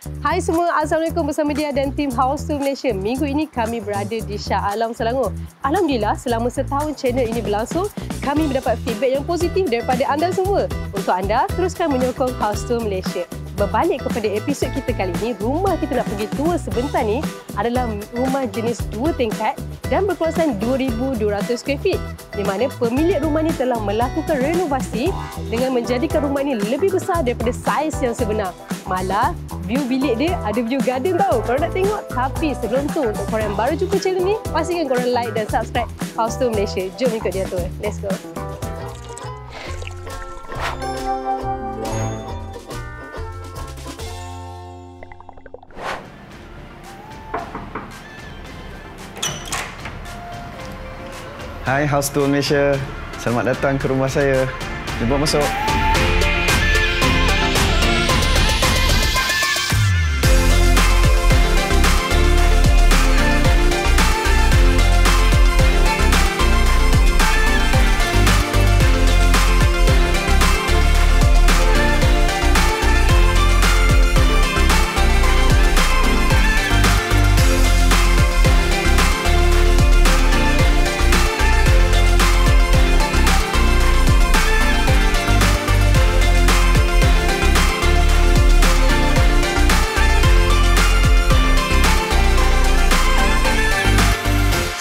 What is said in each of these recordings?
Hai semua, Assalamualaikum bersama dia dan tim House Tour Malaysia. Minggu ini kami berada di Shah Alam, Selangor. Alhamdulillah, selama setahun channel ini berlangsung, kami mendapat feedback yang positif daripada anda semua. Untuk anda, teruskan menyokong House Tour Malaysia. Berbalik kepada episod kita kali ini, rumah kita nak pergi tour sebentar ni adalah rumah jenis 2 tingkat dan berkawasan 2,200 square feet. Di mana pemilik rumah ni telah melakukan renovasi dengan menjadikan rumah ini lebih besar daripada saiz yang sebenar. Malah, view bilik dia ada view garden tau kalau nak tengok. Tapi sebelum tu, untuk korang yang baru jumpa channel ni, pastikan korang like dan subscribe House Tour Malaysia. Jom ikut dia tour. Let's go. Hai House Tour Malaysia, selamat datang ke rumah saya. Jom masuk.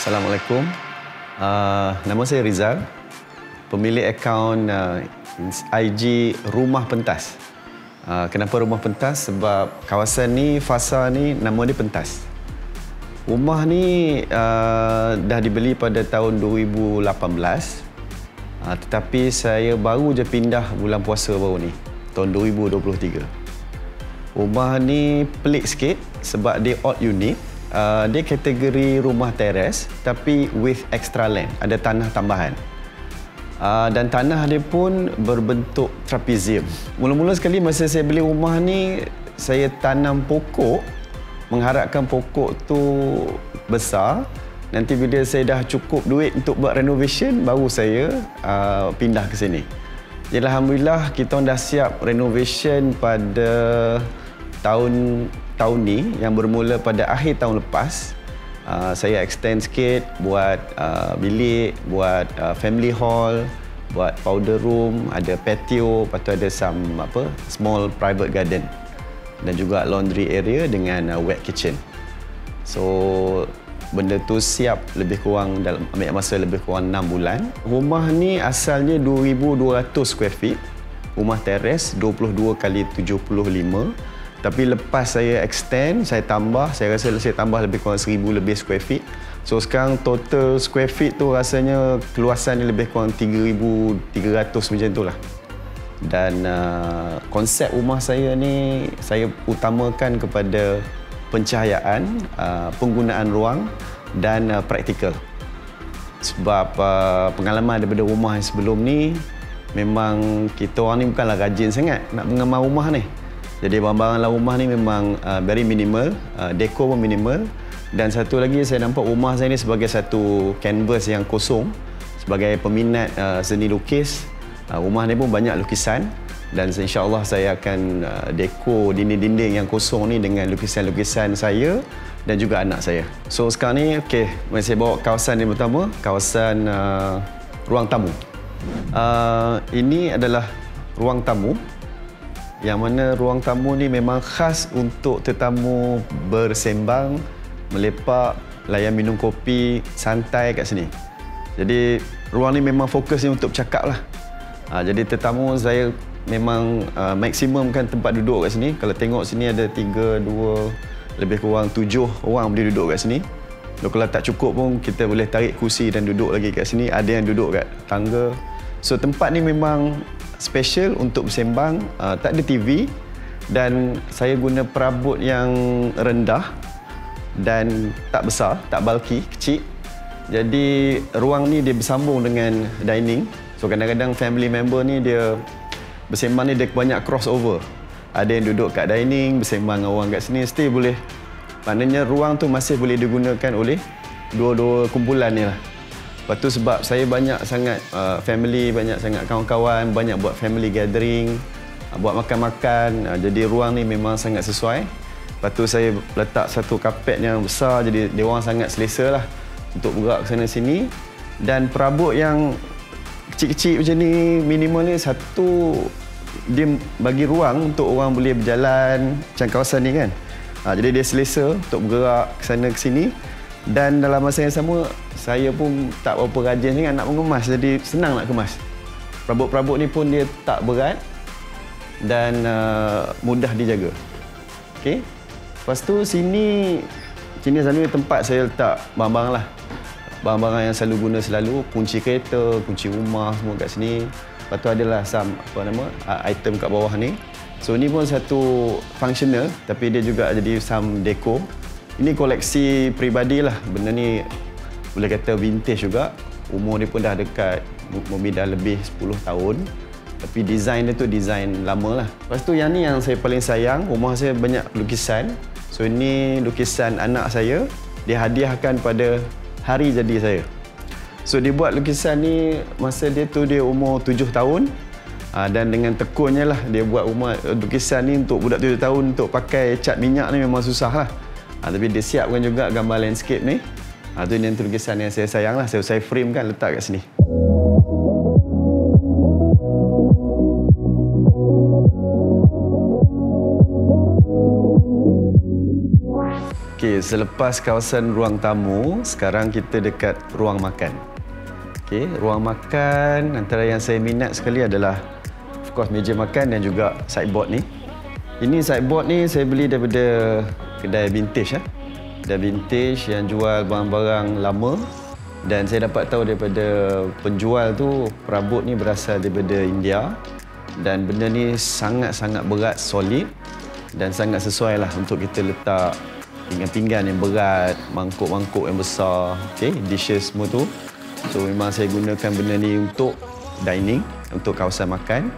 Assalamualaikum. Nama saya Rizal, pemilik akaun IG Rumah Pentas. Kenapa Rumah Pentas? Sebab kawasan ni, fasa ni, nama dia Pentas. Rumah ni dah dibeli pada tahun 2018, tetapi saya baru je pindah bulan puasa baru ni, tahun 2023. Rumah ni pelik sikit sebab dia odd unit. Dia kategori rumah teres tapi with extra land, ada tanah tambahan. Dan tanah dia pun berbentuk trapezium. Mula-mula sekali masa saya beli rumah ni, saya tanam pokok, mengharapkan pokok tu besar. Nanti bila saya dah cukup duit untuk buat renovation, baru saya pindah ke sini. Jadi alhamdulillah kita dah siap renovation pada tahun ni yang bermula pada akhir tahun lepas. Saya extend sikit buat bilik, buat family hall, buat powder room, ada patio, lepas tu ada small private garden dan juga laundry area dengan wet kitchen. So benda tu siap lebih kurang dalam ambil masa lebih kurang 6 bulan. Rumah ni asalnya 2,200 square feet. Rumah teres 22 kali 75. Tapi lepas saya extend, saya tambah, saya rasa saya tambah lebih kurang 1,000 lebih square feet. So sekarang total square feet tu rasanya keluasan lebih kurang 3,300 macam tu lah. Dan konsep rumah saya ni, saya utamakan kepada pencahayaan, penggunaan ruang dan praktikal. Sebab pengalaman daripada rumah yang sebelum ni, memang kita orang ni bukanlah rajin sangat nak mengamal rumah ni. Jadi barang-barang dalam rumah ni memang very minimal, dekor pun minimal. Dan satu lagi, saya nampak rumah saya ni sebagai satu kanvas yang kosong. Sebagai peminat seni lukis, rumah ni pun banyak lukisan. Dan insya-Allah saya akan dekor dinding-dinding yang kosong ni dengan lukisan-lukisan saya dan juga anak saya. So sekarang ni, mari saya bawa kawasan yang pertama, kawasan ruang tamu. Ini adalah ruang tamu, yang mana ruang tamu ni memang khas untuk tetamu bersembang, melepak, layan minum kopi, santai kat sini. Jadi ruang ni memang fokusnya untuk bercakap lah. Jadi tetamu saya memang maksimumkan tempat duduk kat sini. Kalau tengok sini ada 3, 2, lebih kurang 7 orang boleh duduk kat sini. Kalau tak cukup pun kita boleh tarik kursi dan duduk lagi kat sini. Ada yang duduk kat tangga. So tempat ni memang special untuk bersembang, tak ada TV dan saya guna perabot yang rendah dan tak besar, tak bulky, kecil. Jadi ruang ni dia bersambung dengan dining. So kadang-kadang family member ni dia bersembang ni dia banyak crossover. Ada yang duduk kat dining, bersembang dengan orang kat sini, still boleh. Maknanya ruang tu masih boleh digunakan oleh dua-dua kumpulan ni lah. Lepas tu sebab saya banyak sangat family, banyak sangat kawan-kawan, banyak buat family gathering, buat makan-makan. Jadi ruang ni memang sangat sesuai. Lepas tu saya letak satu kapet yang besar, jadi dia orang sangat selesa lah untuk bergerak ke sana sini. Dan perabot yang kecil-kecil macam ni, minimal ni satu, dia bagi ruang untuk orang boleh berjalan macam kawasan ni kan. Jadi dia selesa untuk bergerak ke sana ke sini. Dan dalam masa yang sama, saya pun tak berapa rajin sangat nak mengemas, jadi senang nak kemas. Perabot-perabot ni pun dia tak berat dan mudah dijaga. Okey. Lepas tu sini selalu tempat saya letak barang-barang lah. Barang-barang yang selalu guna selalu, kunci kereta, kunci rumah semua kat sini. Lepas tu adalah item kat bawah ni. So ni pun satu functional, tapi dia juga jadi some deco. Ini koleksi peribadi lah. Benda ni boleh kata vintage juga. Umur dia pun dah dekat, mungkin dah lebih 10 tahun. Tapi design dia tu design lama lah. Lepas tu yang ni yang saya paling sayang. Rumah saya banyak lukisan. So ini lukisan anak saya. Dia hadiahkan pada hari jadi saya. So dia buat lukisan ni masa dia umur 7 tahun. Dan dengan tekunnya lah dia buat rumah lukisan ni untuk budak 7 tahun untuk pakai cat minyak ni memang susah lah. Tapi dia siapkan juga gambar landscape ni. Tu ini lukisan yang saya sayang lah. Saya frame kan, letak kat sini. Okey, selepas kawasan ruang tamu, sekarang kita dekat ruang makan. Okey, ruang makan antara yang saya minat sekali adalah of course meja makan dan juga sideboard ni. Ini sideboard ni saya beli daripada kedai vintage . Kedai vintage yang jual barang-barang lama, dan saya dapat tahu daripada penjual tu perabot ni berasal daripada India, dan benda ni sangat-sangat berat, solid dan sangat sesuai lah untuk kita letak pinggan-pinggan yang berat, mangkuk-mangkuk yang besar, dishes semua tu. So memang saya gunakan benda ni untuk dining, untuk kawasan makan,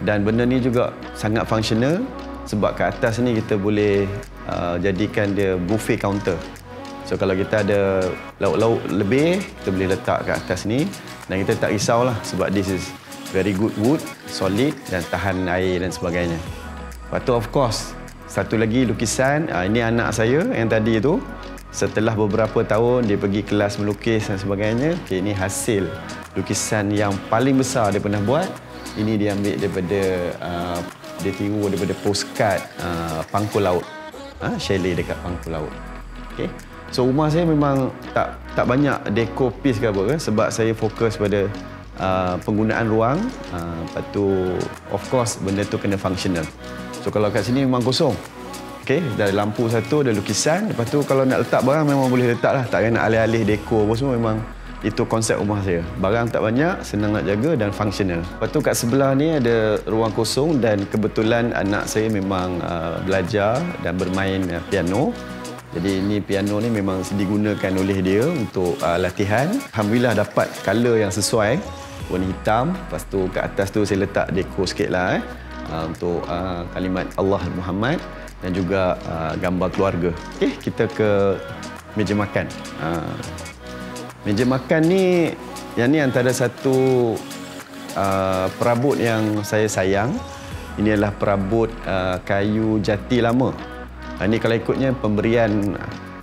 dan benda ni juga sangat fungsional sebab kat atas ni kita boleh jadikan dia buffet counter. So kalau kita ada lauk-lauk lebih, kita boleh letak kat atas ni dan kita tak risaulah sebab this is very good wood, solid dan tahan air dan sebagainya. Lepas tu of course, satu lagi lukisan, ini anak saya yang tadi tu. Setelah beberapa tahun dia pergi kelas melukis dan sebagainya, ini hasil lukisan yang paling besar dia pernah buat. Ini dia ambil daripada dia tiru daripada postcard pangkul laut. Chalet dekat pangkul laut. Okay. So rumah saya memang tak banyak deco piece ke apa, sebab saya fokus pada penggunaan ruang. Lepas tu of course benda tu kena functional. So kalau kat sini memang kosong. Okey, ada lampu satu, ada lukisan. Lepas tu kalau nak letak barang memang boleh letak lah. Tak kena alih-alih dekor apa semua, memang itu konsep rumah saya. Barang tak banyak, senang nak jaga dan functional. Lepas tu kat sebelah ni ada ruang kosong dan kebetulan anak saya memang belajar dan bermain piano. Jadi ini piano ni memang digunakan oleh dia untuk latihan. Alhamdulillah dapat color yang sesuai, warna hitam. Lepas tu kat atas tu saya letak dekor sikit lah untuk kalimat Allah Muhammad dan juga gambar keluarga. Okey, kita ke meja makan. Meja makan ni, yang ni antara satu perabot yang saya sayang. Ini adalah perabot kayu jati lama. Ini kalau ikutnya pemberian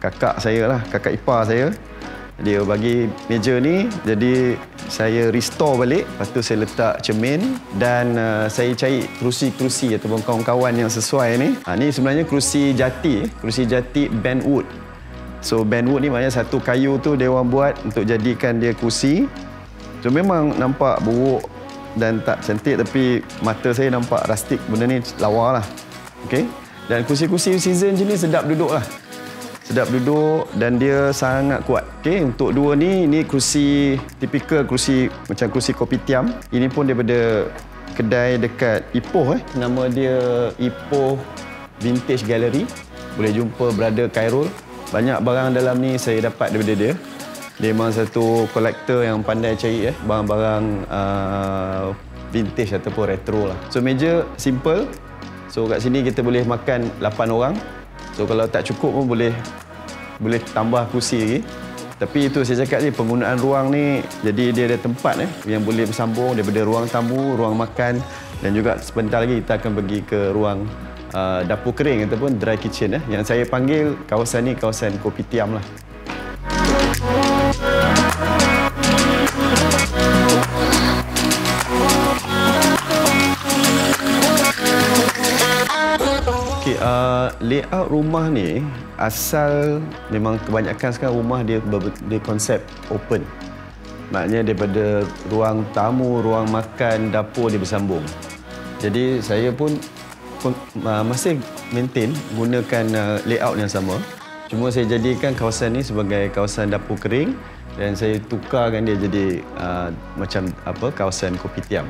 kakak saya lah, kakak ipar saya. Dia bagi meja ni, jadi saya restore balik. Lepas tu saya letak cermin dan saya cari kerusi-kerusi ataupun kawan-kawan yang sesuai ni. Ni sebenarnya kerusi jati band wood. So band wood ni maknanya satu kayu tu dia orang buat untuk jadikan dia kerusi. So memang nampak buruk dan tak cantik, tapi mata saya nampak rustic. Benda ni lawa lah. Okay? Dan kerusi-kerusi season je ni sedap duduk lah. Sedap duduk dan dia sangat kuat. Okey, untuk dua ni, ini kerusi tipikal kerusi macam kerusi kopitiam. Ini pun daripada kedai dekat Ipoh Nama dia Ipoh Vintage Gallery. Boleh jumpa Brother Khairul. Banyak barang dalam ni saya dapat daripada dia. Dia memang satu kolektor yang pandai cari barang-barang vintage ataupun retro lah. So meja simple. So kat sini kita boleh makan 8 orang. So kalau tak cukup pun boleh tambah kursi lagi. Tapi itu saya cakap ni, penggunaan ruang ni, jadi dia ada tempat yang boleh bersambung daripada ruang tamu, ruang makan, dan juga sebentar lagi kita akan pergi ke ruang dapur kering ataupun dry kitchen. Yang saya panggil kawasan ni kawasan Kopitiam lah. Okay, layout rumah ni asal memang kebanyakan sekarang rumah dia konsep open. Maknanya daripada ruang tamu, ruang makan, dapur dia bersambung. Jadi saya pun masih maintain gunakan layout yang sama. Cuma saya jadikan kawasan ni sebagai kawasan dapur kering dan saya tukarkan dia jadi macam kawasan Kopitiam.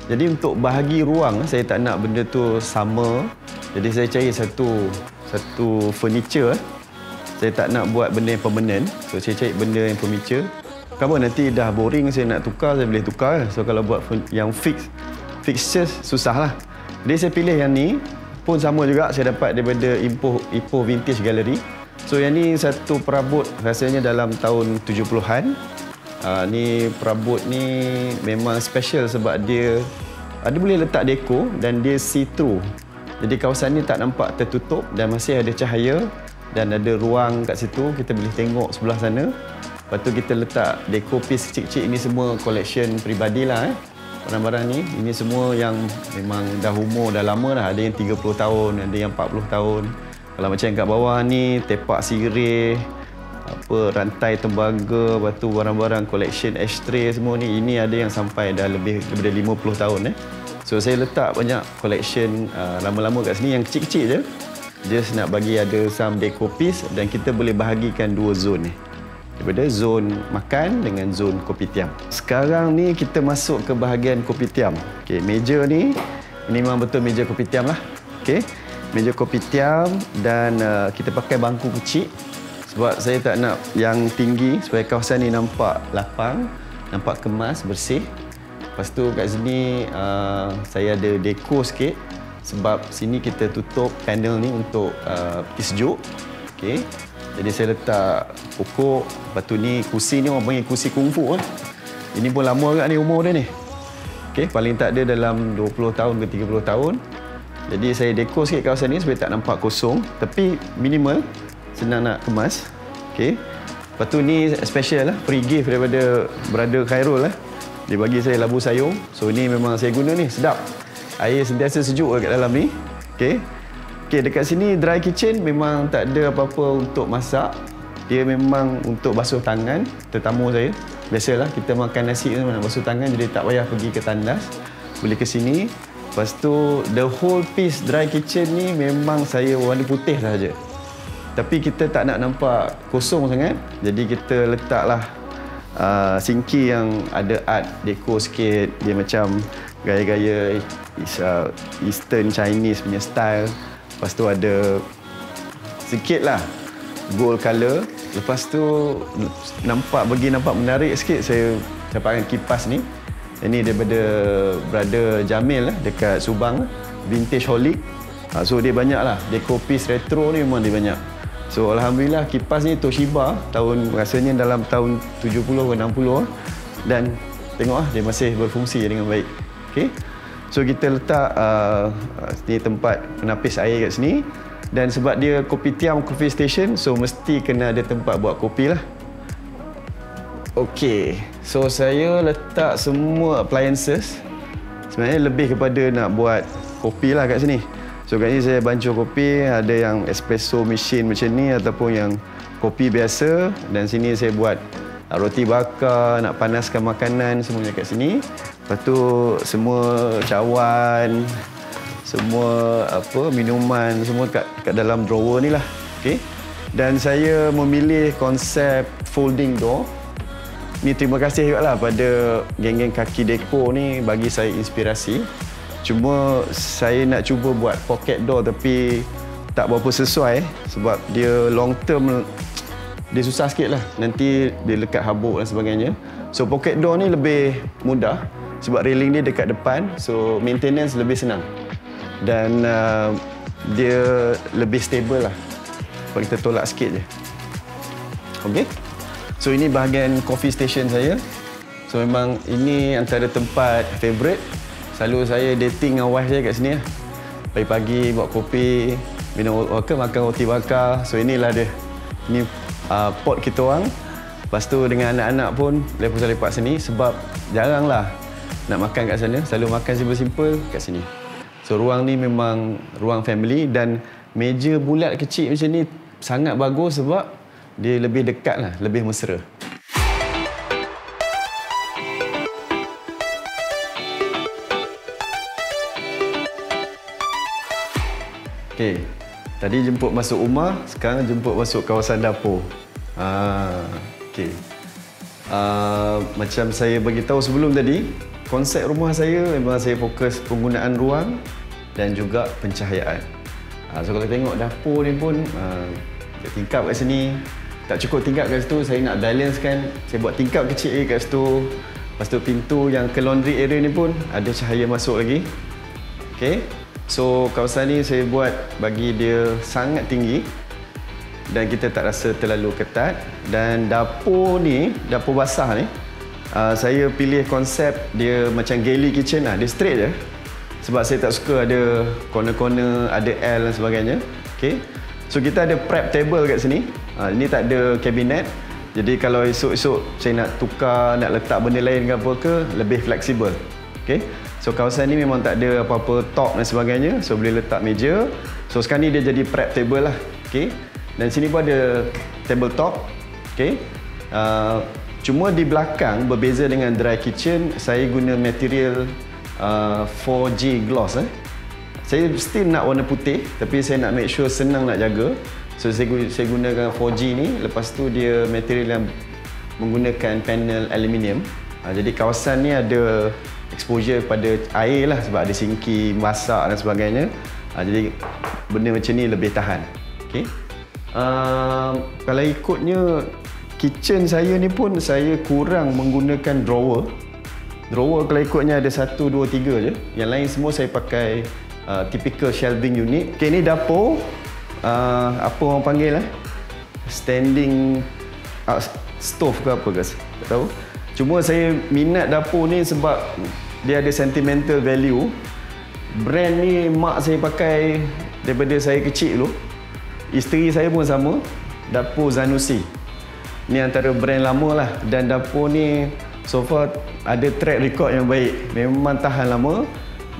Jadi untuk bahagi ruang, saya tak nak benda tu sama. Jadi saya cari satu furniture. Saya tak nak buat benda yang permanent. So saya cari benda yang furniture. Kalau nanti dah boring saya nak tukar, saya boleh tukar. So kalau buat yang fixtures susah lah. Jadi saya pilih yang ni. Pun sama juga saya dapat daripada Ipoh Vintage Gallery. So yang ni satu perabot rasanya dalam tahun 70-an. Ni perabot ni memang special sebab dia boleh letak dekor dan dia see-through. Jadi kawasan ni tak nampak tertutup dan masih ada cahaya dan ada ruang kat situ. Kita boleh tengok sebelah sana. Lepas tu kita letak dekor piece kecil-kecil. Ini semua collection peribadi lah. Barang-barang ni, ini semua yang memang dah umur dah lama dah. Ada yang 30 tahun, ada yang 40 tahun. Kalau macam kat bawah ni, tepak sirih, rantai tembaga, lepas tu barang-barang collection ashtray semua ni. Ini ada yang sampai dah lebih daripada 50 tahun. So saya letak banyak collection lama-lama kat sini yang kecil-kecil je. Just nak bagi ada some decor piece dan kita boleh bahagikan dua zone ni. Daripada zon makan dengan zon Kopitiam. Sekarang ni kita masuk ke bahagian Kopitiam. Okey, meja ni ini memang betul meja Kopitiam lah. Okey. Meja Kopitiam dan kita pakai bangku kecil sebab saya tak nak yang tinggi supaya kawasan ni nampak lapang, nampak kemas, bersih. Lepas tu kat sini saya ada dekor sikit sebab sini kita tutup panel ni untuk pergi sejuk. Okey. Jadi saya letak pokok, lepas tu ni kursi ni orang panggil kursi kungfu. Ini pun lama agak ni umur dia ni. Okey, paling tak ada dalam 20 tahun ke 30 tahun. Jadi saya dekor sikit kawasan ni supaya tak nampak kosong tapi minimal, senang nak kemas. Okey. Lepas tu ni special lah, free gift daripada brother Khairul lah. Dia bagi saya labu sayur. So ni memang saya guna ni, sedap. Air sentiasa sejuk kat dalam ni. Okey. Okey, dekat sini dry kitchen memang tak ada apa-apa untuk masak. Dia memang untuk basuh tangan tetamu saya. Biasalah kita makan nasi tu nak basuh tangan jadi tak payah pergi ke tandas. Boleh ke sini. Lepas tu the whole piece dry kitchen ni memang saya warna putih sahaja. Tapi kita tak nak nampak kosong sangat. Jadi kita letaklah sinki yang ada art dekor sikit. Dia macam gaya-gaya Eastern Chinese punya style. Lepas tu ada sikit lah gold colour. Lepas tu bagi nampak menarik sikit saya pakai kipas ni. Ini daripada brother Jamil dekat Subang, Vintage Holic. So dia banyak lah, dekor piece retro ni memang dia banyak. So alhamdulillah kipas ni Toshiba rasanya dalam tahun 70 ke 60 dan tengok dia masih berfungsi dengan baik. Okay. So kita letak ni tempat penapis air kat sini dan sebab dia Kopitiam Coffee Station so mesti kena ada tempat buat kopi lah. Okey, so saya letak semua appliances. Sebenarnya lebih kepada nak buat kopi lah kat sini. So kat sini saya bancuh kopi, ada yang espresso machine macam ni ataupun yang kopi biasa dan sini saya buat roti bakar, nak panaskan makanan semuanya kat sini. Lepas tu semua cawan, semua minuman semua kat dalam drawer ni lah. Okey. Dan saya memilih konsep folding door. Ni terima kasih juga lah pada geng-geng kaki dekor ni bagi saya inspirasi. Cuma saya nak cuba buat pocket door tapi tak berapa sesuai sebab dia long term dia susah sikit lah. Nanti dia lekat habuk dan sebagainya. So pocket door ni lebih mudah sebab railing dia dekat depan. So maintenance lebih senang. Dan dia lebih stable lah. Kalau kita tolak sikit je. Okay. So ini bahagian coffee station saya. So memang ini antara tempat favourite. Selalu saya dating dengan wife saya kat sini lah. Pagi-pagi buat kopi, minum makan roti bakar. So inilah dia. Ini pot kita orang. Lepas tu dengan anak-anak pun lepak-lepak sini sebab jaranglah nak makan kat sana. Selalu makan simple-simple kat sini. So ruang ni memang ruang family dan meja bulat kecil macam ni sangat bagus sebab dia lebih dekat lah, lebih mesra. Okey, tadi jemput masuk rumah, sekarang jemput masuk kawasan dapur. Okey. Macam saya bagi tahu sebelum tadi, konsep rumah saya memang saya fokus penggunaan ruang dan juga pencahayaan. So kalau tengok dapur ni pun tingkap kat sini, tak cukup tingkap kat situ, saya nak balance kan, saya buat tingkap kecil kat situ. Lepas tu pintu yang ke laundry area ni pun ada cahaya masuk lagi. Okey. So kawasan ni saya buat bagi dia sangat tinggi dan kita tak rasa terlalu ketat. Dan dapur ni, dapur basah ni, saya pilih konsep dia macam galley kitchen lah, dia straight je. Sebab saya tak suka ada corner-corner, ada L dan sebagainya. Okay. So kita ada prep table kat sini. Ini tak ada kabinet. Jadi kalau esok-esok saya nak tukar, nak letak benda lain ke apa ke, lebih fleksibel. Okay. So kawasan ni memang tak ada apa-apa top dan sebagainya. So boleh letak meja. So sekarang ni dia jadi prep table lah. Okay. Dan sini pun ada table top. Okay. Cuma di belakang berbeza dengan dry kitchen, saya guna material 4G gloss. Saya still nak warna putih, tapi saya nak make sure senang nak jaga. So saya gunakan 4G ni. Lepas tu dia material yang menggunakan panel aluminium. Jadi kawasan ni ada exposure pada air lah sebab ada sinki, masak dan sebagainya. Jadi benda macam ni lebih tahan. Okay. Kalau ikutnya kitchen saya ni pun saya kurang menggunakan drawer. Drawer kalau ikutnya ada 1, 2, 3 je. Yang lain semua saya pakai typical shelving unit. Okay, ni dapur. Apa orang panggil standing stove ke apa guys? Tak tahu. Cuma saya minat dapur ni sebab dia ada sentimental value. Brand ni mak saya pakai daripada saya kecil dulu. Isteri saya pun sama. Dapur Zanussi. Ni antara brand lama lah. Dan dapur ni so far ada track record yang baik. Memang tahan lama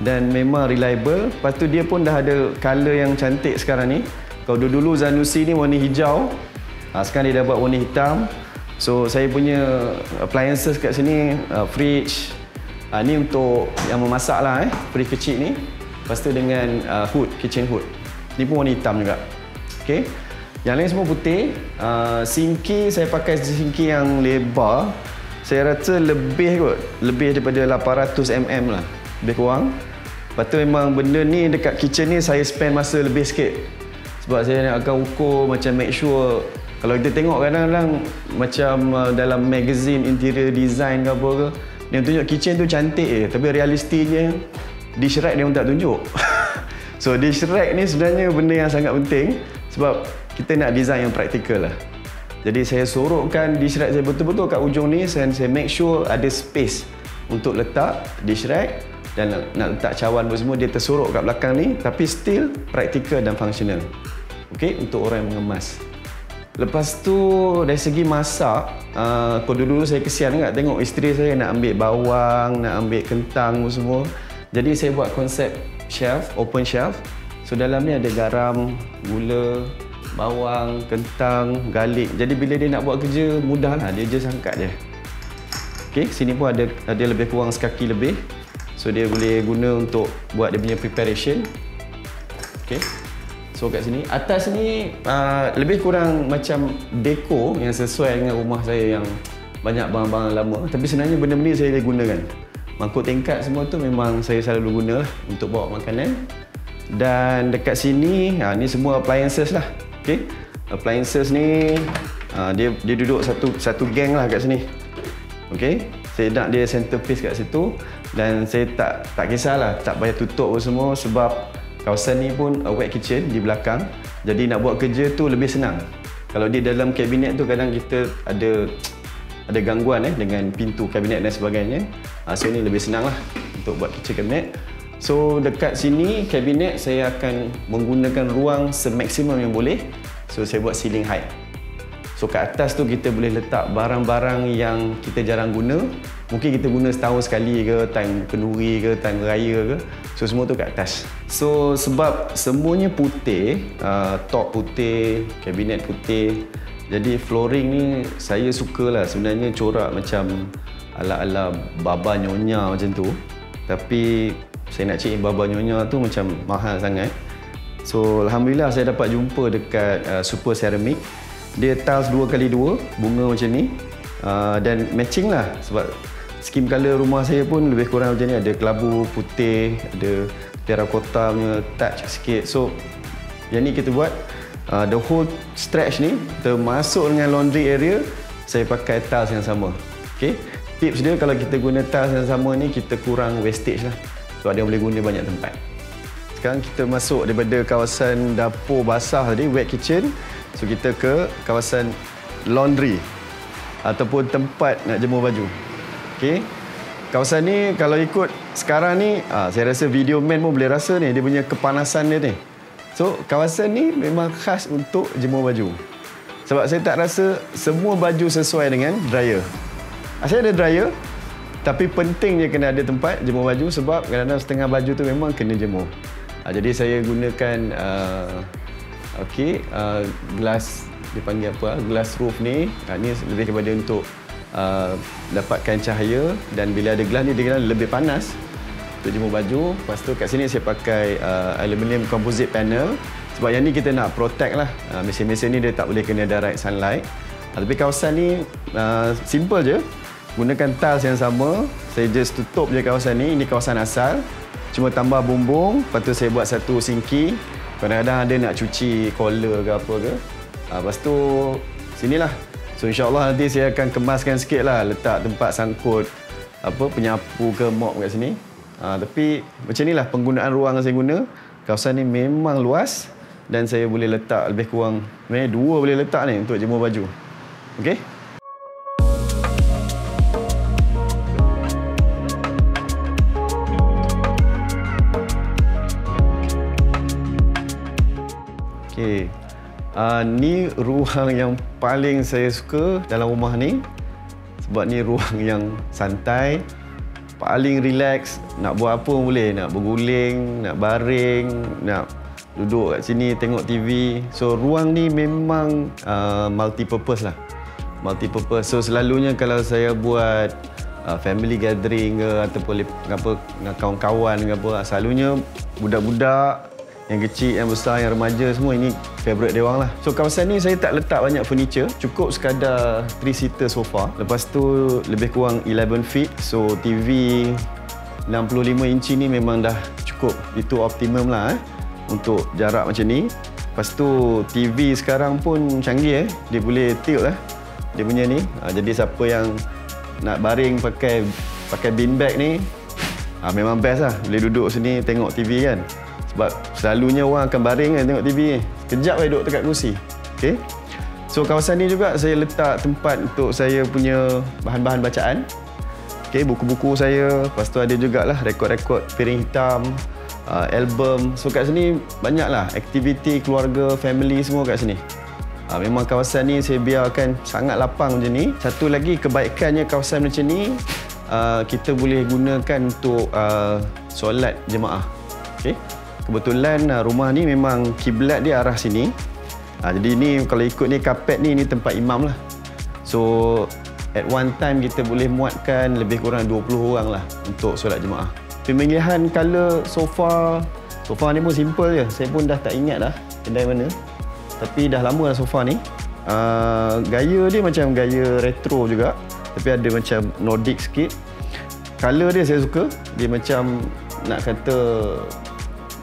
dan memang reliable. Lepas tu dia pun dah ada colour yang cantik sekarang ni. Kalau dulu Zanussi ni warna hijau, sekarang dia dah buat warna hitam. So saya punya appliances kat sini, fridge, ni untuk yang memasak lah, fridge kecil ni. Lepas tu dengan hood, kitchen hood. Ni pun warna hitam juga. Okay. Yang lain semua putih. Sinki saya pakai sinki yang lebar. Saya rasa lebih kot, lebih daripada 800 mm lah, lebih kurang. Lepas tu memang benda ni dekat kitchen ni saya spend masa lebih sikit. Sebab saya nak akan ukur macam make sure. Kalau kita tengok kadang-kadang macam dalam magazine interior design ke apa ke, dia tunjuk kitchen tu cantik je, tapi realistinya dish rack dia pun tak tunjuk. So dish rack ni sebenarnya benda yang sangat penting sebab kita nak design yang praktikal lah. Jadi saya sorokkan dish rack saya betul-betul kat ujung ni, saya make sure ada space untuk letak dish rack dan nak letak cawan pun semua dia tersorok kat belakang ni, tapi still praktikal dan functional. Okey, untuk orang yang mengemas. Lepas tu dari segi masak, kalau dulu saya kesian juga tengok isteri saya nak ambil bawang, nak ambil kentang semua. Jadi saya buat konsep shelf, open shelf. So dalam ni ada garam, gula, bawang, kentang, garlic. Jadi bila dia nak buat kerja mudah lah, dia just angkat je. Okey, sini pun ada lebih kurang sekaki lebih. So dia boleh guna untuk buat dia punya preparation. Okey. So kat sini, atas ni lebih kurang macam dekor yang sesuai dengan rumah saya yang banyak barang-barang lama. Tapi sebenarnya benda-benda saya gunakan. Mangkuk tingkat semua tu memang saya selalu guna lah untuk bawa makanan. Dan dekat sini, ni semua appliances lah. Okay. Appliances ni, dia duduk satu geng lah kat sini. Okay. Saya nak dia centerpiece kat situ. Dan saya tak kisahlah, tak payah tutup semua sebab kawasan ni pun wet kitchen di belakang. Jadi nak buat kerja tu lebih senang. Kalau di dalam kabinet tu kadang kita ada gangguan dengan pintu kabinet dan sebagainya. So ni lebih senang lah untuk buat kitchen cabinet. So dekat sini kabinet saya akan menggunakan ruang semaksimum yang boleh. So saya buat ceiling height. So kat atas tu kita boleh letak barang-barang yang kita jarang guna. Mungkin kita guna setahun sekali ke, time kenduri ke, time raya ke. So semua tu kat atas. So sebab semuanya putih, top putih, kabinet putih. Jadi flooring ni saya sukalah sebenarnya corak macam ala-ala Baba Nyonya macam tu. Tapi saya nak cek Baba Nyonya tu macam mahal sangat. So alhamdulillah saya dapat jumpa dekat Super Ceramic. Dia tiles 2x2, bunga macam ni. Dan matching lah sebab skin color rumah saya pun lebih kurang macam ni. Ada kelabu putih, ada terracotta punya touch sikit. So yang ni kita buat the whole stretch ni termasuk dengan laundry area saya pakai tiles yang sama. Okay? Tips dia kalau kita guna tiles yang sama ni kita kurang wastage lah. Sebab dia boleh guna banyak tempat. Sekarang kita masuk daripada kawasan dapur basah tadi, wet kitchen. So kita ke kawasan laundry ataupun tempat nak jemur baju. Okey. Kawasan ni kalau ikut sekarang ni, saya rasa video man pun boleh rasa ni dia punya kepanasan dia ni. So kawasan ni memang khas untuk jemur baju. Sebab saya tak rasa semua baju sesuai dengan dryer. Saya ada dryer, tapi pentingnya kena ada tempat jemur baju sebab kadang-kadang setengah baju tu memang kena jemur. Jadi saya gunakan glass, dipanggil apa? Glass roof ni. Ni lebih kepada untuk dapatkan cahaya, dan bila ada glass ni dia kena lebih panas untuk jemur baju. Lepas tu kat sini saya pakai aluminium composite panel sebab yang ni kita nak protect lah. Mesin-mesin ni dia tak boleh kena direct sunlight. Tapi kawasan ni simple je. Gunakan tiles yang sama. Saya just tutup je kawasan ni. Ini kawasan asal. Cuma tambah bumbung. Lepas tu saya buat satu sinki. Kadang-kadang ada nak cuci collar ke apa ke. Lepas tu sinilah. So insyaAllah nanti saya akan kemaskan sikit lah. Letak tempat sangkut penyapu ke mop kat sini. Tapi macam inilah penggunaan ruang yang saya guna. Kawasan ni memang luas. Dan saya boleh letak lebih kurang 2 boleh letak ni untuk jemur baju. Okey? Okey. Ni ruang yang paling saya suka dalam rumah ni. Sebab ni ruang yang santai, paling relax. Nak buat apa pun boleh. Nak berguling, nak baring, nak duduk kat sini tengok TV. So ruang ni memang multi-purpose lah. Multi-purpose. So selalunya kalau saya buat family gathering ke ataupun dengan kawan-kawan ke apa, selalunya budak-budak yang kecil, yang besar, yang remaja, semua ini favourite dia orang lah. So kawasan ni saya tak letak banyak furniture, cukup sekadar 3-seater sofa. Lepas tu lebih kurang 11 feet. So TV 65 inci ni memang dah cukup. Itu optimum lah untuk jarak macam ni. Lepas tu TV sekarang pun canggih dia boleh tilt lah dia punya ni. Jadi siapa yang nak baring pakai beanbag ni, memang best lah. Boleh duduk sini tengok TV kan. Sebab selalunya orang akan baring kan tengok TV ni. Sekejap duduk dekat kerusi. Okay? So kawasan ni juga saya letak tempat untuk saya punya bahan-bahan bacaan. Okay, buku-buku saya. Lepas tu ada jugalah rekod-rekod piring hitam, album. So kat sini banyaklah aktiviti keluarga, family semua kat sini. Memang kawasan ni saya biarkan sangat lapang macam ni. Satu lagi kebaikannya kawasan macam ni, kita boleh gunakan untuk solat jemaah. Okay? Kebetulan rumah ni memang kiblat dia arah sini. Jadi ni kalau ikut ni kapet ni tempat imam lah. So at one time kita boleh muatkan lebih kurang 20 orang lah untuk solat jemaah. Pemilihan colour sofa ni pun simple je. Saya pun dah tak ingat dah kedai mana. Tapi dah lama dah sofa ni. Gaya dia macam gaya retro juga. Tapi ada macam Nordic sikit. Colour dia saya suka. Dia macam nak kata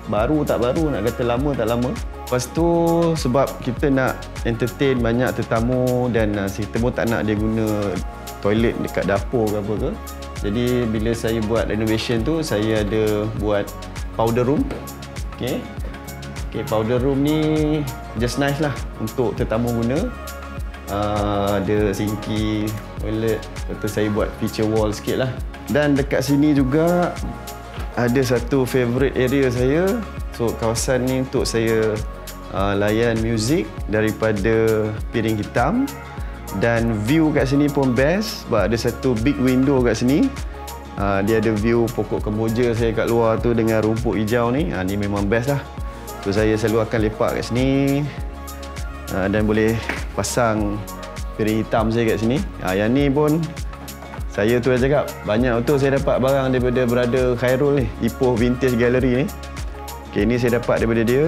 baru tak baru, nak kata lama tak lama. Lepas tu sebab kita nak entertain banyak tetamu dan kita pun tak nak dia guna toilet dekat dapur ke apa ke. Jadi bila saya buat renovation tu, saya ada buat powder room. Okay, powder room ni just nice lah untuk tetamu guna. Ada sinki, toilet. Lepas tu saya buat feature wall sikit lah. Dan dekat sini juga ada satu favourite area saya. So kawasan ni untuk saya layan muzik daripada Piring Hitam. Dan view kat sini pun best sebab ada satu big window kat sini. Dia ada view pokok kemboja saya kat luar tu dengan rumput hijau ni. Ni memang best lah. So saya selalu akan lepak kat sini dan boleh pasang piring hitam saya kat sini. Yang ni pun saya tu dah cakap banyak betul saya dapat barang daripada brother Khairul ni, Ipoh Vintage Gallery ni. Okay, ni saya dapat daripada dia.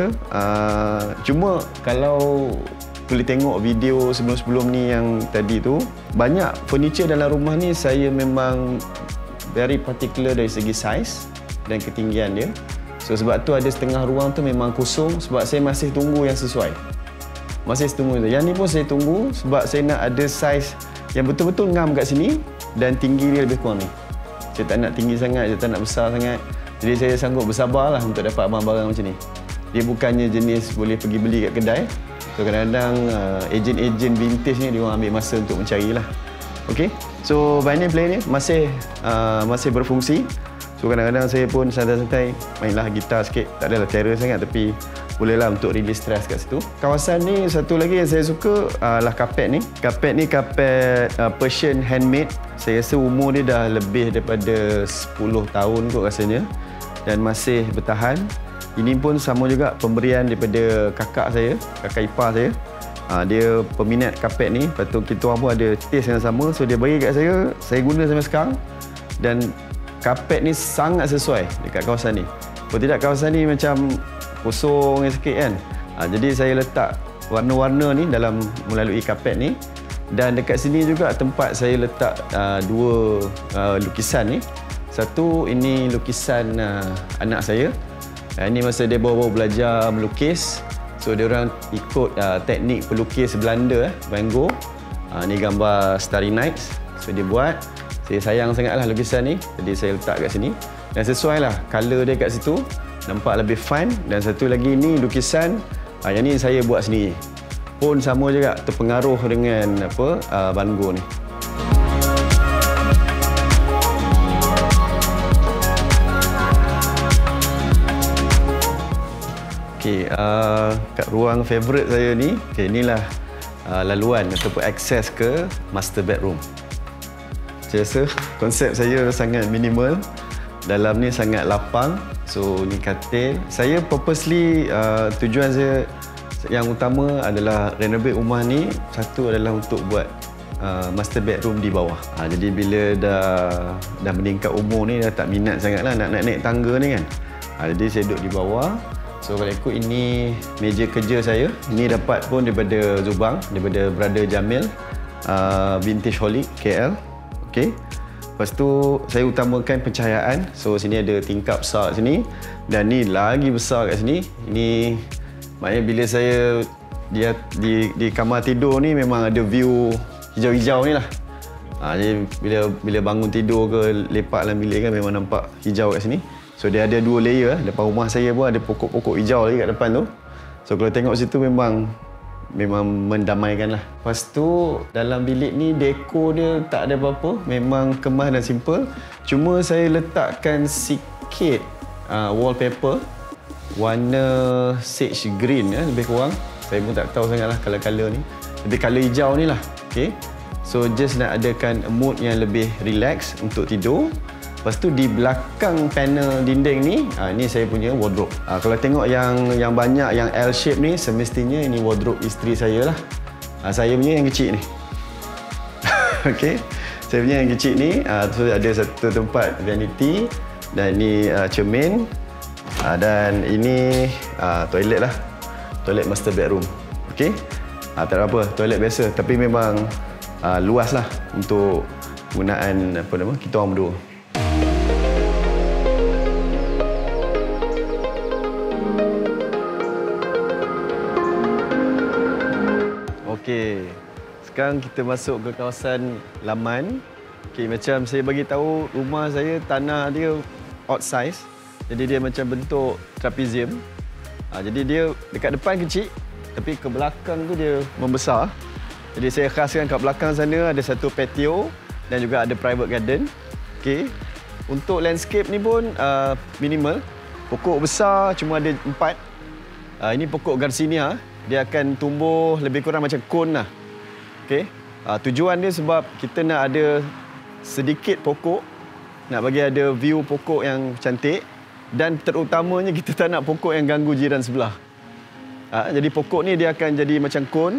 Cuma kalau boleh tengok video sebelum-sebelum ni yang tadi tu, banyak furniture dalam rumah ni saya memang very particular dari segi saiz dan ketinggian dia. So sebab tu ada setengah ruang tu memang kosong sebab saya masih tunggu yang sesuai. Masih tunggu tu. Yang ni pun saya tunggu sebab saya nak ada saiz yang betul-betul ngam kat sini dan tinggi dia lebih kurang ni. Saya tak nak tinggi sangat, saya tak nak besar sangat. Jadi saya sanggup bersabarlah untuk dapat barang-barang macam ni. Dia bukannya jenis boleh pergi beli kat kedai. So kadang-kadang ejen-ejen vintage ni dia orang ambil masa untuk mencarilah. Okey. So vinyl player ni masih berfungsi. So kadang-kadang saya pun santai-santai mainlah gitar sikit. Tak adalah terror sangat tapi bolehlah untuk release stress kat situ. Kawasan ni satu lagi yang saya suka lah kapet ni. Kapet ni kapet Persian handmade. Saya rasa umur dia dah lebih daripada 10 tahun kot rasanya dan masih bertahan. Ini pun sama juga pemberian daripada kakak saya, kakak ipar saya. Dia peminat kapet ni. Lepas tu kita orang pun ada taste yang sama. So dia bagi kat saya guna sampai sekarang. Dan kapet ni sangat sesuai dekat kawasan ni. Kalau tidak kawasan ni macam kosong sikit kan. Jadi saya letak warna-warna ni dalam melalui kapet ni. Dan dekat sini juga tempat saya letak dua lukisan ni. Satu ini lukisan anak saya. Ini masa dia baru belajar melukis. So dia orang ikut teknik pelukis Belanda, Van Gogh. Ni gambar Starry Nights. So dia buat. Saya sayang sangatlah lukisan ni. Jadi saya letak kat sini. Dan sesuai lah color dia kat situ. Nampak lebih fun. Dan satu lagi ni lukisan yang ni saya buat sendiri. Pun sama juga terpengaruh dengan Van Gogh ni. Okay, kat ruang favourite saya ni, inilah laluan ataupun akses ke master bedroom. Saya rasa konsep saya sangat minimal. Dalam ni sangat lapang. So ni katil. Saya purposely tujuan saya yang utama adalah renovate rumah ni. Satu adalah untuk buat master bedroom di bawah. Jadi bila dah meningkat umur ni dah tak minat sangatlah nak naik tangga ni kan. Jadi saya duduk di bawah. So kalau ikut ini meja kerja saya. Ini dapat pun daripada Zubang, daripada brother Jamil, Vintage Holic KL. Okey. Lepas tu saya utamakan pencahayaan. So sini ada tingkap besar kat sini dan ni lagi besar kat sini. Ini maknanya bila saya di kamar tidur ni memang ada view hijau-hijau ni lah. Jadi bila bangun tidur ke lepak dalam bilik kan memang nampak hijau kat sini. So dia ada 2 layer. Depan rumah saya pun ada pokok-pokok hijau lagi kat depan tu. So kalau tengok situ memang mendamaikan lah. Lepas tu dalam bilik ni dekor dia tak ada apa-apa. Memang kemas dan simple. Cuma saya letakkan sikit wallpaper warna sage green lebih kurang. Saya pun tak tahu sangat lah color-color ni. Lebih color hijau ni lah. Okay. So just nak adakan mood yang lebih relax untuk tidur. Lepas tu di belakang panel dinding ni, ni saya punya wardrobe. Kalau tengok yang banyak yang L shape ni, semestinya ini wardrobe isteri saya lah. Saya punya yang kecil ni. Okey. Saya punya yang kecil ni, tu ada satu tempat vanity dan ini cermin. Dan ini toilet lah. Toilet master bedroom. Okey. Tak ada apa, toilet biasa tapi memang luas lah untuk penggunaan kita orang berdua. Okey. Sekarang kita masuk ke kawasan laman. Okey, macam saya bagi tahu rumah saya tanah dia odd size. Jadi dia macam bentuk trapezium. Jadi dia dekat depan kecil tapi ke belakang tu dia membesar. Jadi saya khaskan kat belakang sana ada satu patio dan juga ada private garden. Okey. Untuk landscape ni pun minimal. Pokok besar cuma ada 4. Ini pokok Garcinia. Dia akan tumbuh lebih kurang macam kon lah. Okay. Tujuan dia sebab kita nak ada sedikit pokok, nak bagi ada view pokok yang cantik, dan terutamanya kita tak nak pokok yang ganggu jiran sebelah. Jadi pokok ni dia akan jadi macam kon.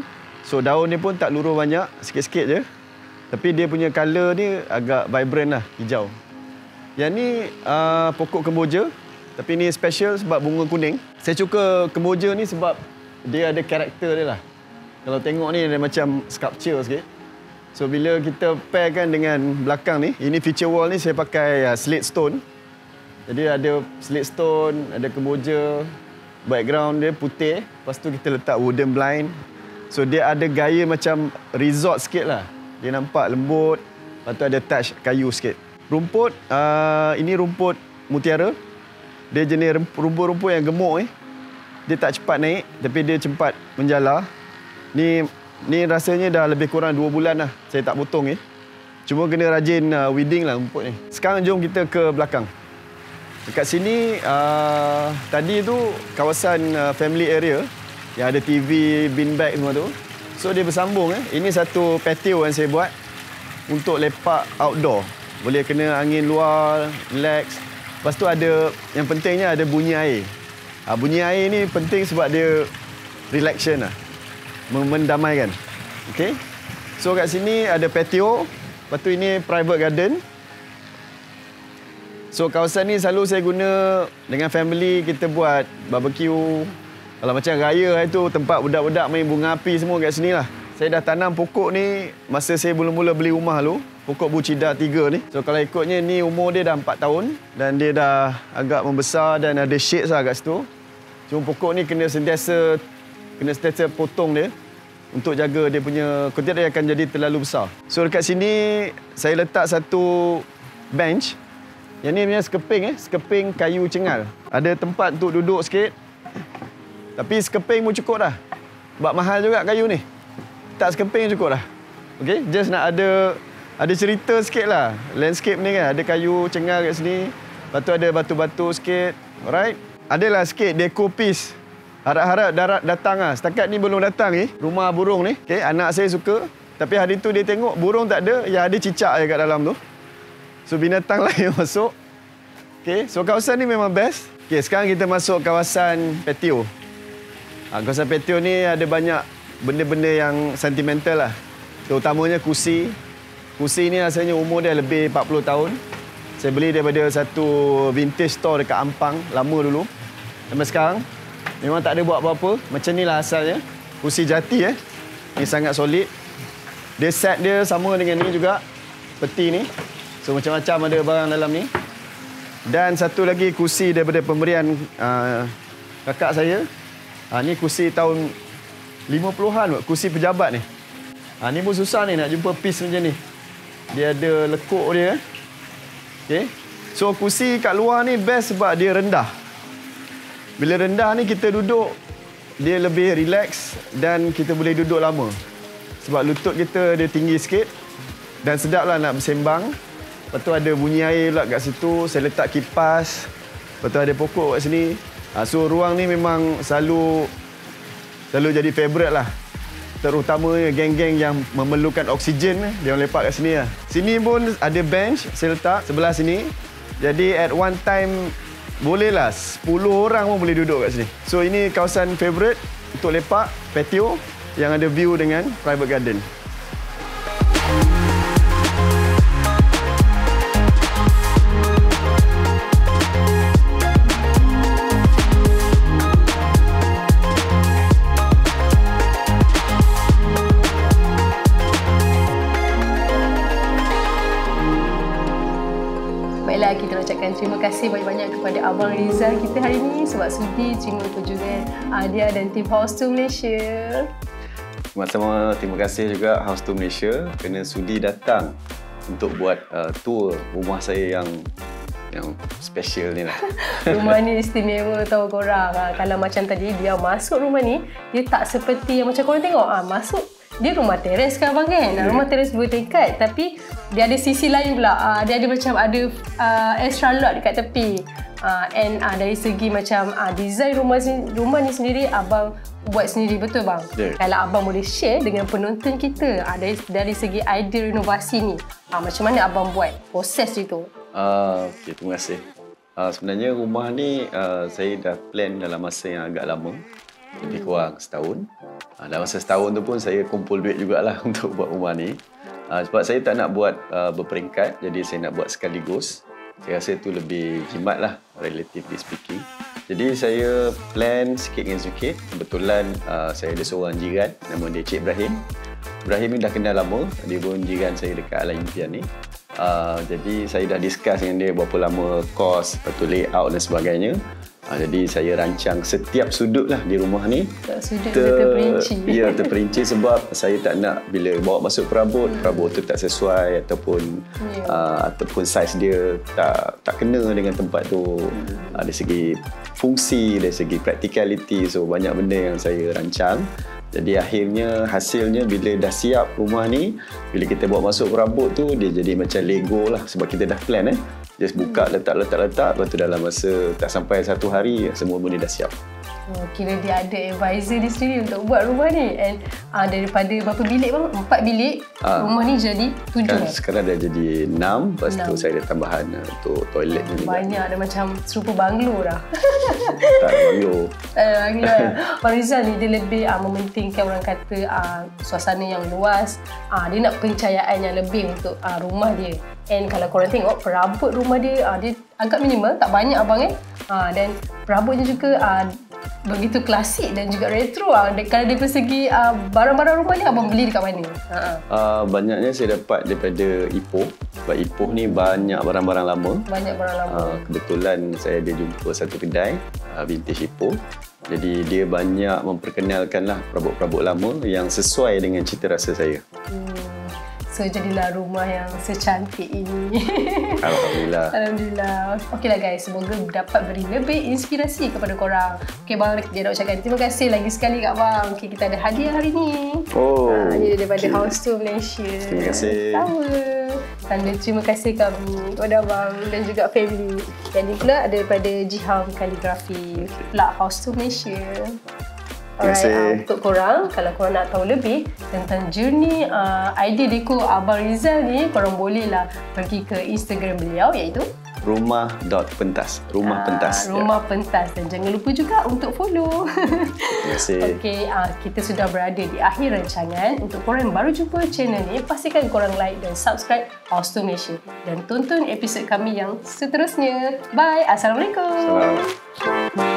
So daun dia pun tak luruh banyak, sikit-sikit je. Tapi dia punya colour ni agak vibrant lah, hijau. Yang ni pokok kemboja. Tapi ni special sebab bunga kuning. Saya suka kemboja ni sebab dia ada karakter dia lah. Kalau tengok ni dia macam sculpture sikit. So bila kita pairkan dengan belakang ni, ini feature wall ni saya pakai slate stone. Jadi ada slate stone, ada kemboja, background dia putih. Lepas tu kita letak wooden blind. So dia ada gaya macam resort sikit lah. Dia nampak lembut. Lepas tu ada touch kayu sikit. Rumput, ini rumput mutiara. Dia jenis rumput-rumput yang gemuk ni. Dia tak cepat naik, tapi dia cepat menjala. Ni rasanya dah lebih kurang 2 bulan lah. Saya tak potong ni. Cuma kena rajin weeding lah rumput ni. Sekarang jom kita ke belakang. Dekat sini, tadi tu kawasan family area. Yang ada TV, beanbag semua tu. So dia bersambung. Ini satu patio yang saya buat untuk lepak outdoor. Boleh kena angin luar, relax. Lepas tu ada, yang pentingnya ada bunyi air. Bunyi air ni penting sebab dia relaxation lah. Mendamaikan. Okay. So kat sini ada patio. Lepas tu ini private garden. So kawasan ni selalu saya guna dengan family, kita buat barbecue. Kalau macam raya hari tu, tempat budak-budak main bunga api semua kat sini lah. Saya dah tanam pokok ni masa saya mula-mula beli rumah dulu. Pokok bucida 3 ni. So kalau ikutnya ni umur dia dah 4 tahun. Dan dia dah agak membesar dan ada shades lah kat situ. Cuma pokok ni kena sentiasa potong dia. Untuk jaga dia punya, kalau tidak dia akan jadi terlalu besar. So dekat sini saya letak satu bench. Yang ni punya sekeping kayu cengal. Ada tempat untuk duduk sikit. Tapi sekeping pun cukup dah. Sebab mahal juga kayu ni. Tak sekeping cukup dah. Okay, just nak ada cerita sikit lah. Landscape ni kan, ada kayu cengal kat sini. Lepas tu ada batu-batu sikit. Alright. Adalah sikit deco piece. Harap-harap datang lah. Setakat ni belum datang ni. Rumah burung ni. Okay, anak saya suka. Tapi hari tu dia tengok burung tak ada. Yang ada cicak je kat dalam tu. So binatang lain masuk. Okay, so kawasan ni memang best. Okay, sekarang kita masuk kawasan patio. Kawasan patio ni ada banyak benda-benda yang sentimental lah. Terutamanya kursi. Kursi ni rasanya umur dia lebih 40 tahun. Saya beli daripada satu vintage store dekat Ampang, lama dulu. Sampai sekarang, memang tak ada buat apa-apa. Macam ni lah asalnya. Kursi jati Ni sangat solid. Dia set dia sama dengan ni juga. Peti ni. So macam-macam ada barang dalam ni. Dan satu lagi kursi daripada pemberian kakak saya. Ni kursi tahun 50-an, kursi pejabat ni. Ni pun susah ni nak jumpa piece macam ni. Dia ada lekuk dia. Okay. So kursi kat luar ni best sebab dia rendah. Bila rendah ni kita duduk, dia lebih relax dan kita boleh duduk lama. Sebab lutut kita dia tinggi sikit dan sedap lah nak bersembang. Lepas tu ada bunyi air pula kat situ. Saya letak kipas. Lepas tu ada pokok kat sini. So ruang ni memang selalu jadi favourite lah. Terutamanya geng-geng yang memerlukan oksigen, dia lepak kat sini lah. Sini pun ada bench saya letak sebelah sini. Jadi at one time bolehlah 10 orang pun boleh duduk kat sini. So ini kawasan favourite untuk lepak, patio yang ada view dengan private garden. Baiklah, kita ucapkan terima kasih banyak-banyak kepada Abang Rizal kita hari ini sebab sudi terima kunjungan Adia dan tim House to Malaysia. Sama-sama, terima kasih juga House to Malaysia kerana sudi datang untuk buat tour rumah saya yang special ni lah. Rumah ni istimewa tahu korang. Kalau macam tadi dia masuk rumah ni, dia tak seperti yang macam korang tengok. Masuk dia rumah teres kan abang kan? Rumah teres 2 tingkat tapi dia ada sisi lain pula. Dia ada macam ada extra lot dekat tepi. And dari segi macam design rumah ni sendiri abang buat sendiri, betul bang? Kalau abang boleh share dengan penonton kita dari segi idea renovasi ni, macam mana abang buat proses itu? Okay, terima kasih. Sebenarnya rumah ni saya dah plan dalam masa yang agak lama, lebih kurang setahun. Dalam masa setahun tu pun saya kumpul duit jugalah untuk buat rumah ni. Sebab saya tak nak buat berperingkat, jadi saya nak buat sekaligus. Saya rasa itu lebih jimat lah, relatively speaking. Jadi saya plan sikit dengan sikit. Kebetulan saya ada seorang jiran, nama dia Cik Ibrahim. Ibrahim ni dah kenal lama, dia pun jiran saya dekat Alam Impian ni. Jadi saya dah discuss dengan dia berapa lama kos, lepas tu layout dan sebagainya. Jadi saya rancang setiap sudut lah di rumah ni. Sudut terperinci. Ya, terperinci sebab saya tak nak bila bawa masuk perabot tu tak sesuai ataupun saiz dia tak kena dengan tempat tu. Dari segi fungsi, dari segi practicality, so banyak benda yang saya rancang. Jadi akhirnya hasilnya bila dah siap rumah ni, bila kita bawa masuk perabot tu dia jadi macam Lego lah sebab kita dah plan just buka letak, lepas tu dalam masa tak sampai 1 hari semua benda dah siap. Kira dia ada advisor di sini untuk buat rumah ni. And daripada berapa bilik bang? 4 bilik, rumah ni jadi 7. Sekarang dah jadi 6, lepas tu saya ada tambahan untuk toilet ni. Banyak, ada macam serupa banglo dah. Tak banglo. Abang Rizal ni dia lebih mementingkan, orang kata suasana yang luas. Dia nak pencahayaan yang lebih untuk rumah dia. And kalau korang tengok perabot rumah dia, dia agak minimal, tak banyak abang dan perabotnya juga begitu klasik dan juga retro. Kalau dari segi barang-barang rumah ni abang beli dekat mana? Banyaknya saya dapat daripada Ipoh. Sebab Ipoh ni banyak barang-barang lama. Banyak barang lama. Kebetulan saya ada jumpa satu kedai vintage Ipoh. Jadi dia banyak memperkenalkan lah perabot-perabot lama yang sesuai dengan cita rasa saya. So jadilah rumah yang secantik ini. Alhamdulillah. Alhamdulillah. Okeylah guys, semoga dapat beri lebih inspirasi kepada korang. Okey bang, dia nak ucapkan terima kasih lagi sekali kat bang. Okey, kita ada hadiah hari ni. Ini daripada House Tour Malaysia. Terima kasih. Sama. Tanda terima kasih kami kepada abang dan juga family. Dan ini pula daripada Jiham Kaligrafi, pula House Tour Malaysia. Alright, untuk korang, kalau korang nak tahu lebih tentang journey idea dekor Abang Rizal ni, korang bolehlah pergi ke Instagram beliau iaitu rumah.pentas. Rumah Pentas. Rumah Pentas. Dan jangan lupa juga untuk follow. Terima kasih. Okey, kita sudah berada di akhir rancangan. Untuk korang yang baru jumpa channel ni, pastikan korang like dan subscribe House Tour Malaysia. Dan tonton episod kami yang seterusnya. Bye. Assalamualaikum. Assalamualaikum.